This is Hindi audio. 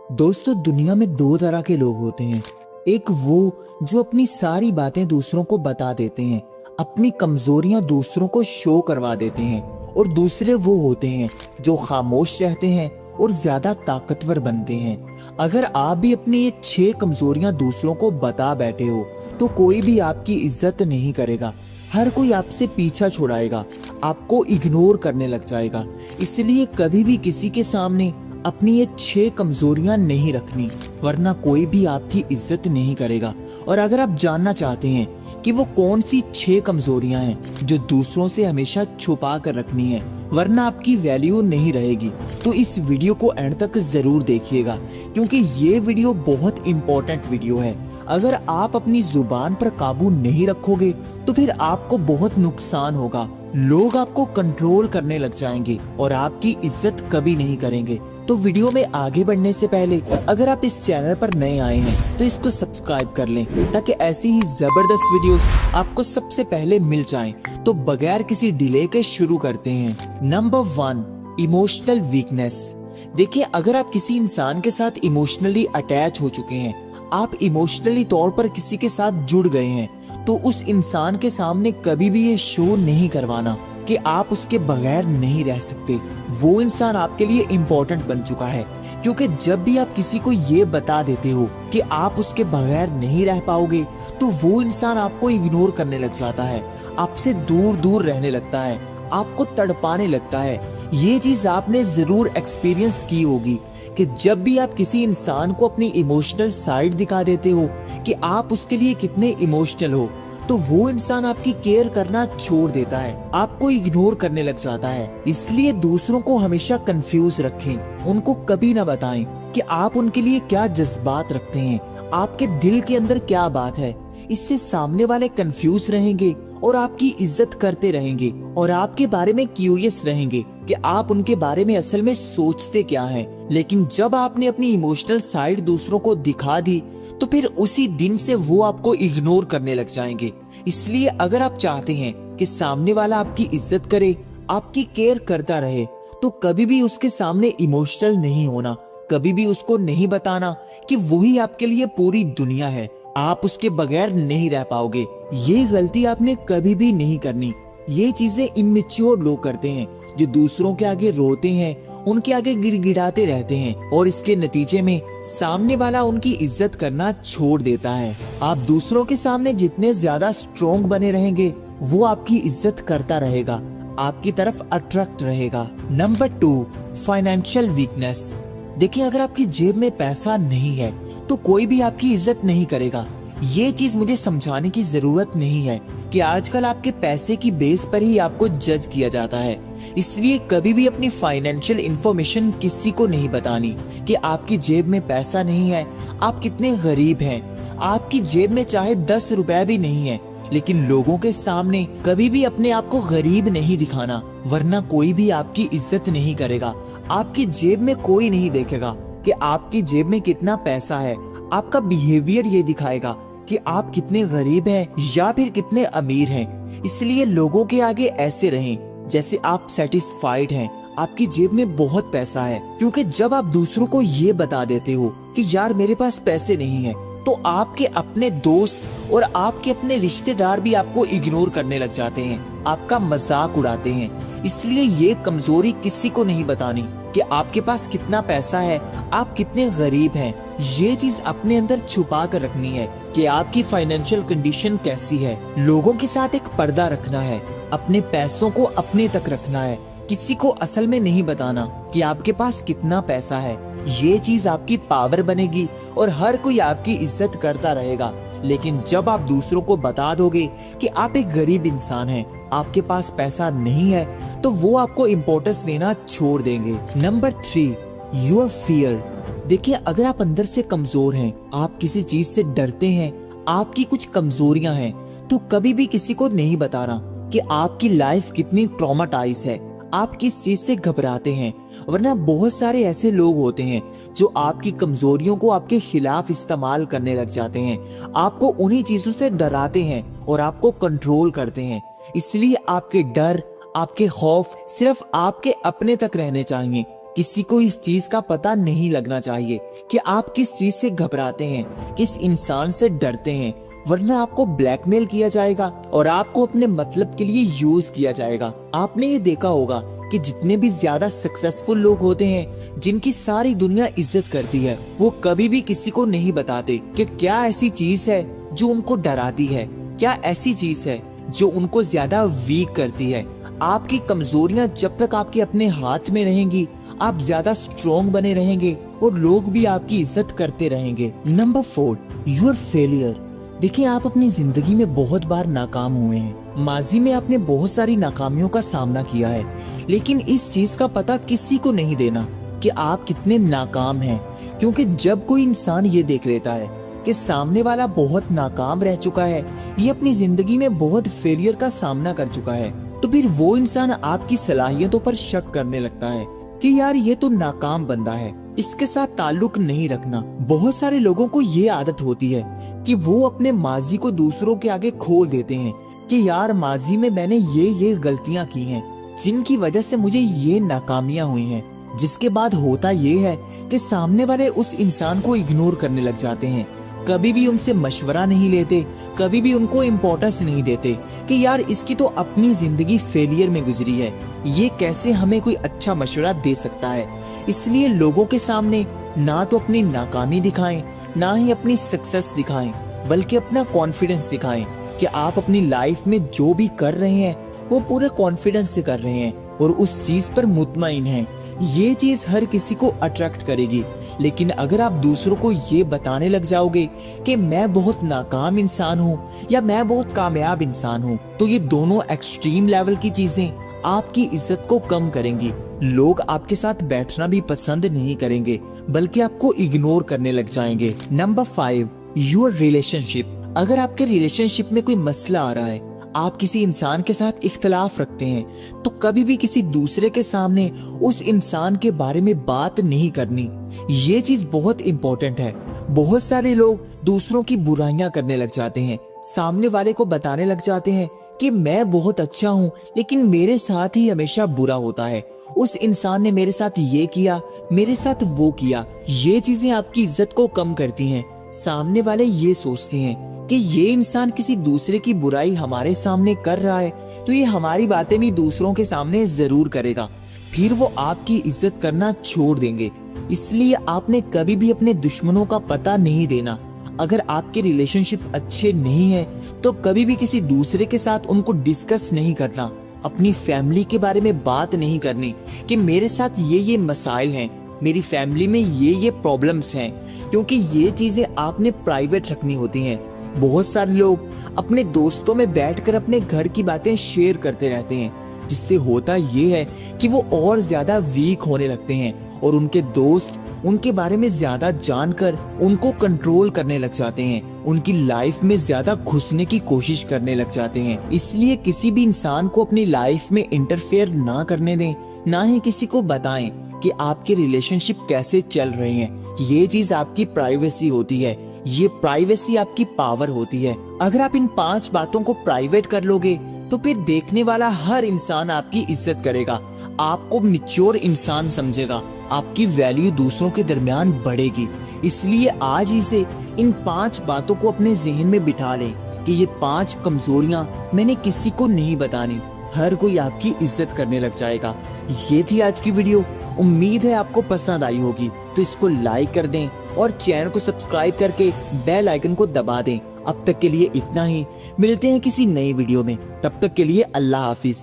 दोस्तों, दुनिया में दो तरह के लोग होते हैं। एक वो जो अपनी सारी बातें दूसरों को बता देते हैं, अपनी कमजोरियां दूसरों को शो करवा देते हैं, और दूसरे वो होते हैं जो खामोश रहते हैं और ज्यादा ताकतवर बनते हैं। अगर आप भी अपनी ये 6 कमजोरियां दूसरों को बता बैठे हो तो कोई भी आपकी इज्जत नहीं करेगा। हर कोई आपसे पीछा छुड़ाएगा, आपको इग्नोर करने लग जाएगा। इसलिए कभी भी किसी के सामने अपनी ये 6 कमजोरियां नहीं रखनी, वरना कोई भी आपकी इज्जत नहीं करेगा। और अगर आप जानना चाहते हैं कि वो कौन सी 6 कमजोरियां हैं जो दूसरों से हमेशा छुपा कर रखनी है, वरना आपकी वैल्यू नहीं रहेगी, तो इस वीडियो को एंड तक जरूर देखिएगा, क्योंकि ये वीडियो बहुत इंपॉर्टेंट वीडियो है। अगर आप अपनी जुबान पर काबू नहीं रखोगे तो फिर आपको बहुत नुकसान होगा। लोग आपको कंट्रोल करने लग जाएंगे और आपकी इज्जत कभी नहीं करेंगे। तो वीडियो में आगे बढ़ने से पहले अगर आप इस चैनल पर नए आए हैं तो इसको सब्सक्राइब कर लें, ताकि ऐसी ही जबरदस्त वीडियोस आपको सबसे पहले मिल जाएं। तो बगैर किसी डिले के शुरू करते हैं। Number 1, emotional weakness. देखिए, अगर आप किसी इंसान के साथ इमोशनली अटैच हो चुके हैं, आप इमोशनली तौर पर किसी के साथ जुड़ गए हैं, तो उस इंसान के सामने कभी भी ये शो नहीं करवाना कि आप उसके बगैर नहीं रह सकते। वो इंसान आपके लिए इम्पोर्टेंट बन चुका है, क्योंकि जब भी आप किसी को ये बता देते हो कि आप उसके बगैर नहीं रह पाओगे, तो वो इंसान आपको इग्नोर करने लग जाता है, आपसे दूर दूर रहने लगता है, आपको तड़पाने लगता है। ये चीज आपने जरूर एक्सपीरियंस की होगी कि जब भी आप किसी इंसान को अपनी इमोशनल साइड दिखा देते हो कि आप उसके लिए कितने इमोशनल हो, तो वो इंसान आपकी केयर करना छोड़ देता है, आपको इग्नोर करने लग जाता है। इसलिए दूसरों को हमेशा कंफ्यूज रखें, उनको कभी ना बताएं कि आप उनके लिए क्या जज्बात रखते हैं, आपके दिल के अंदर क्या बात है। इससे सामने वाले कंफ्यूज रहेंगे और आपकी इज्जत करते रहेंगे और आपके बारे में क्यूरियस रहेंगे कि आप उनके बारे में असल में सोचते क्या हैं। लेकिन जब आपने अपनी इमोशनल साइड दूसरों को दिखा दी, तो फिर उसी दिन से वो आपको इग्नोर करने लग जाएंगे। इसलिए अगर आप चाहते हैं कि सामने वाला आपकी इज्जत करे, आपकी केयर करता रहे, तो कभी भी उसके सामने इमोशनल नहीं होना, कभी भी उसको नहीं बताना कि वही आपके लिए पूरी दुनिया है, आप उसके बगैर नहीं रह पाओगे। ये गलती आपने कभी भी नहीं करनी। ये चीजें इमेच्योर लोग करते हैं, जो दूसरों के आगे रोते हैं, उनके आगे गिड़गिड़ाते रहते हैं, और इसके नतीजे में सामने वाला उनकी इज्जत करना छोड़ देता है। आप दूसरों के सामने जितने ज्यादा स्ट्रोंग बने रहेंगे, वो आपकी इज्जत करता रहेगा, आपकी तरफ अट्रैक्ट रहेगा। Number 2, financial weakness. देखिए, अगर आपकी जेब में पैसा नहीं है तो कोई भी आपकी इज्जत नहीं करेगा। ये चीज मुझे समझाने की जरूरत नहीं है कि आजकल आपके पैसे की बेस पर ही आपको जज किया जाता है। इसलिए कभी भी अपनी फाइनेंशियल इंफॉर्मेशन किसी को नहीं बतानी कि आपकी जेब में पैसा नहीं है, आप कितने गरीब हैं। आपकी जेब में चाहे 10 रुपए भी नहीं है, लेकिन लोगों के सामने कभी भी अपने आप को गरीब नहीं दिखाना, वरना कोई भी आपकी इज्जत नहीं करेगा। आपकी जेब में कोई नहीं देखेगा कि आपकी जेब में कितना पैसा है। आपका बिहेवियर ये दिखाएगा कि आप कितने गरीब हैं या फिर कितने अमीर हैं। इसलिए लोगों के आगे ऐसे रहें जैसे आप सेटिस्फाइड हैं, आपकी जेब में बहुत पैसा है। क्योंकि जब आप दूसरों को ये बता देते हो कि यार मेरे पास पैसे नहीं है, तो आपके अपने दोस्त और आपके अपने रिश्तेदार भी आपको इग्नोर करने लग जाते हैं, आपका मजाक उड़ाते हैं। इसलिए ये कमजोरी किसी को नहीं बतानी कि आपके पास कितना पैसा है, आप कितने गरीब हैं। ये चीज अपने अंदर छुपा कर रखनी है कि आपकी फाइनेंशियल कंडीशन कैसी है। लोगों के साथ एक पर्दा रखना है, अपने पैसों को अपने तक रखना है, किसी को असल में नहीं बताना कि आपके पास कितना पैसा है। ये चीज आपकी पावर बनेगी और हर कोई आपकी इज्जत करता रहेगा। लेकिन जब आप दूसरों को बता दोगे कि आप एक गरीब इंसान हैं, आपके पास पैसा नहीं है, तो वो आपको इम्पोर्टेंस देना छोड़ देंगे। Number 3, your fear. देखिए, अगर आप अंदर से कमजोर हैं, आप किसी चीज से डरते हैं, आपकी कुछ कमजोरियां हैं, तो कभी भी किसी को नहीं बताना कि आपकी लाइफ कितनी ट्रॉमाटाइज है, आप किस चीज से घबराते हैं। वरना बहुत सारे ऐसे लोग होते हैं जो आपकी कमजोरियों को आपके खिलाफ इस्तेमाल करने लग जाते हैं, आपको उन्हीं चीजों से डराते हैं और आपको कंट्रोल करते हैं। इसलिए आपके डर, आपके खौफ सिर्फ आपके अपने तक रहने चाहिए किसी को इस चीज का पता नहीं लगना चाहिए कि आप किस चीज से घबराते हैं, किस इंसान से डरते हैं, वरना आपको ब्लैकमेल किया जाएगा और आपको अपने मतलब के लिए यूज किया जाएगा। आपने ये देखा होगा कि जितने भी ज्यादा सक्सेसफुल लोग होते हैं, जिनकी सारी दुनिया इज्जत करती है, वो कभी भी किसी को नहीं बताते कि क्या ऐसी चीज है जो उनको डराती है, क्या ऐसी चीज है जो उनको ज्यादा वीक करती है। आपकी कमजोरियां जब तक आपके अपने हाथ में रहेंगी, आप ज्यादा स्ट्रॉन्ग बने रहेंगे और लोग भी आपकी इज्जत करते रहेंगे। Number 4, your failure. देखिए, आप अपनी जिंदगी में बहुत बार नाकाम हुए हैं। माजी में आपने बहुत सारी नाकामियों का सामना किया है, लेकिन इस चीज का पता किसी को नहीं देना कि आप कितने नाकाम हैं, क्योंकि जब कोई इंसान ये देख लेता है कि सामने वाला बहुत नाकाम रह चुका है, ये अपनी जिंदगी में बहुत फेलियर का सामना कर चुका है, तो फिर वो इंसान आपकी सलाहियतों पर शक करने लगता है कि यार ये तो नाकाम बंदा है, इसके साथ ताल्लुक नहीं रखना। बहुत सारे लोगों को ये आदत होती है कि वो अपने माजी को दूसरों के आगे खोल देते हैं कि यार माजी में मैंने ये गलतियां की हैं, जिनकी वजह से मुझे ये नाकामियां हुई हैं। जिसके बाद होता ये है कि सामने वाले उस इंसान को इग्नोर करने लग जाते हैं, कभी भी उनसे मशवरा नहीं लेते, कभी भी उनको इम्पोर्टेंस नहीं देते कि यार इसकी तो अपनी जिंदगी फेलियर में गुजरी है, ये कैसे हमें कोई अच्छा मशवरा दे सकता है। इसलिए लोगों के सामने ना तो अपनी नाकामी दिखाएं, ना ही अपनी सक्सेस दिखाएं, बल्कि अपना कॉन्फिडेंस दिखाएं कि आप अपनी लाइफ में जो भी कर रहे हैं वो पूरे कॉन्फिडेंस से कर रहे हैं और उस चीज पर मुतमईन हैं। ये चीज हर किसी को अट्रैक्ट करेगी। लेकिन अगर आप दूसरों को ये बताने लग जाओगे कि मैं बहुत नाकाम इंसान हूँ या मैं बहुत कामयाब इंसान हूँ, तो ये दोनों एक्सट्रीम लेवल की चीजें आपकी इज्जत को कम करेंगी। लोग आपके साथ बैठना भी पसंद नहीं करेंगे, बल्कि आपको इग्नोर करने लग जाएंगे। Number 5, your relationship. अगर आपके रिलेशनशिप में कोई मसला आ रहा है, आप किसी इंसान के साथ इख्तलाफ रखते हैं, तो कभी भी किसी दूसरे के सामने उस इंसान के बारे में बात नहीं करनी। ये चीज बहुत इंपॉर्टेंट है। बहुत सारे लोग दूसरों की बुराइयां करने लग जाते हैं, सामने वाले को बताने लग जाते हैं कि मैं बहुत अच्छा हूँ, लेकिन मेरे साथ ही हमेशा बुरा होता है, उस इंसान ने मेरे साथ ये किया, मेरे साथ वो किया। ये चीजें आपकी इज्जत को कम करती हैं। सामने वाले ये सोचते हैं कि ये इंसान किसी दूसरे की बुराई हमारे सामने कर रहा है, तो ये हमारी बातें भी दूसरों के सामने जरूर करेगा, फिर वो आपकी इज्जत करना छोड़ देंगे। इसलिए आपने कभी भी अपने दुश्मनों का पता नहीं देना। अगर आपके रिलेशनशिप अच्छे नहीं है, तो कभी भी किसी दूसरे के साथ उनको डिस्कस नहीं करना। अपनी फैमिली के बारे में बात नहीं करनी कि मेरे साथ ये मसाइल हैं, मेरी फैमिली में ये प्रॉब्लम्स हैं, क्योंकि ये चीजें आपने प्राइवेट रखनी होती हैं। बहुत सारे लोग अपने दोस्तों में बैठकर अपने घर की बातें शेयर करते रहते हैं, जिससे होता ये है कि वो और ज्यादा वीक होने लगते हैं और उनके दोस्त उनके बारे में ज्यादा जानकर उनको कंट्रोल करने लग जाते हैं, उनकी लाइफ में ज्यादा घुसने की कोशिश करने लग जाते हैं। इसलिए किसी भी इंसान को अपनी लाइफ में इंटरफेयर ना करने दें, ना ही किसी को बताएं कि आपके रिलेशनशिप कैसे चल रहे हैं। ये चीज आपकी प्राइवेसी होती है, ये प्राइवेसी आपकी पावर होती है। अगर आप इन 5 बातों को प्राइवेट कर लोगे, तो फिर देखने वाला हर इंसान आपकी इज्जत करेगा, आपको मैच्योर इंसान समझेगा, आपकी वैल्यू दूसरों के दरमियान बढ़ेगी। इसलिए आज ही से इन 5 बातों को अपने जहन में बिठा लें कि ये 5 कमजोरियां मैंने किसी को नहीं बतानी, हर कोई आपकी इज्जत करने लग जाएगा। ये थी आज की वीडियो, उम्मीद है आपको पसंद आई होगी, तो इसको लाइक कर दें और चैनल को सब्सक्राइब करके बेल आइकन को दबा दें। अब तक के लिए इतना ही, मिलते हैं किसी नई वीडियो में, तब तक के लिए अल्लाह हाफिज।